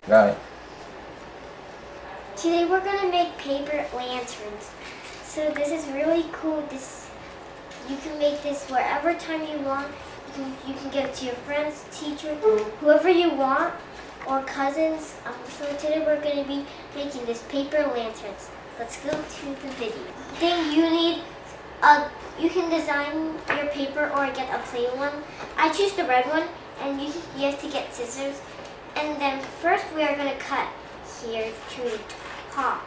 Right. Today we're gonna make paper lanterns. So this is really cool. You can make this wherever time you want. You can give it to your friends, teacher, whoever you want, or cousins. So today we're going to be making this paper lanterns. Let's go to the video. Then you need you can design your paper or get a plain one. I choose the red one, and you have to get scissors. And then first we are going to cut here to the top.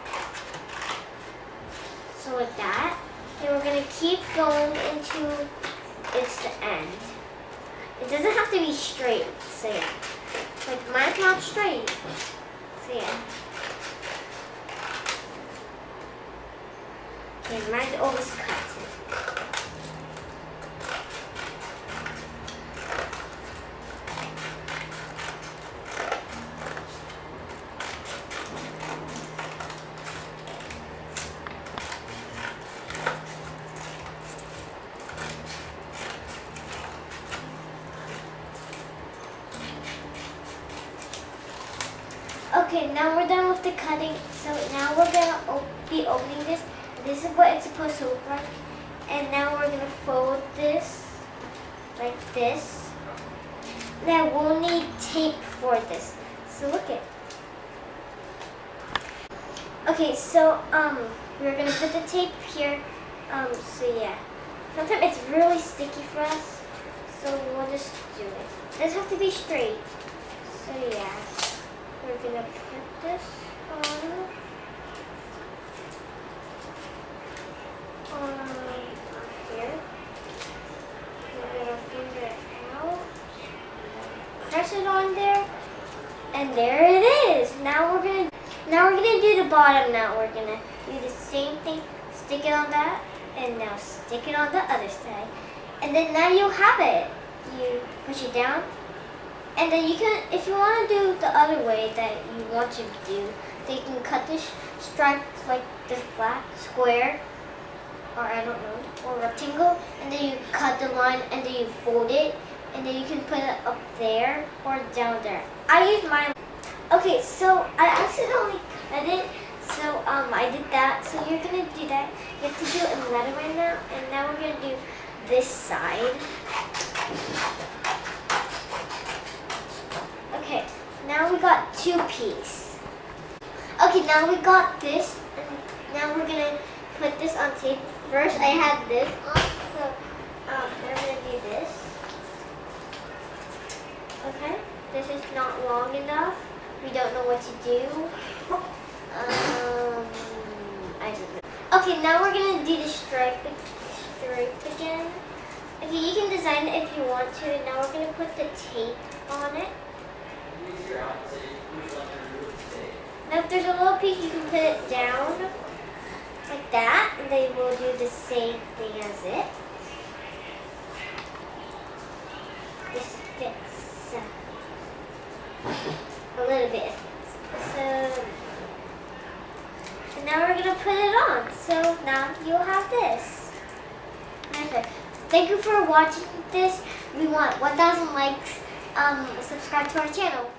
So like that. Then we're going to keep going into it's the end. It doesn't have to be straight, so yeah. Like mine's not straight, so yeah. Okay, mine's always cut. Okay, now we're done with the cutting. So now we're gonna be opening this. This is what it's supposed to look like. And now we're gonna fold this like this. Now we'll need tape for this. So look it. Okay, so we're gonna put the tape here. So yeah. Sometimes it's really sticky for us. So we'll just do it. It doesn't have to be straight. So yeah. We're gonna put this on here. We're gonna finger it out. Press it on there, and there it is. Now we're gonna do the bottom. Now we're gonna do the same thing. Stick it on that, and now stick it on the other side. And then now you have it. You push it down. And then you can, if you want to do the other way that you want to do, then you can cut this stripe like this flat, square, or I don't know, or rectangle, and then you cut the line, and then you fold it, and then you can put it up there or down there. I use mine. Okay, so I accidentally cut it, so I did that. So you're gonna do that. You have to do it in letter right now, and now we're gonna do this side. Okay, now we got two pieces. Okay, now we got this, and now we're gonna put this on tape. First, I had this on, so we're gonna do this. Okay, this is not long enough. We don't know what to do. I don't know. Okay, now we're gonna do the stripe again. Okay, you can design it if you want to. Now we're gonna put the tape on it. Now if there's a little piece, you can put it down like that, and then we'll do the same thing as it. This fits a little bit. So now we're gonna put it on. So now you'll have this. Okay. Thank you for watching this. We want 1,000 likes. Subscribe to our channel.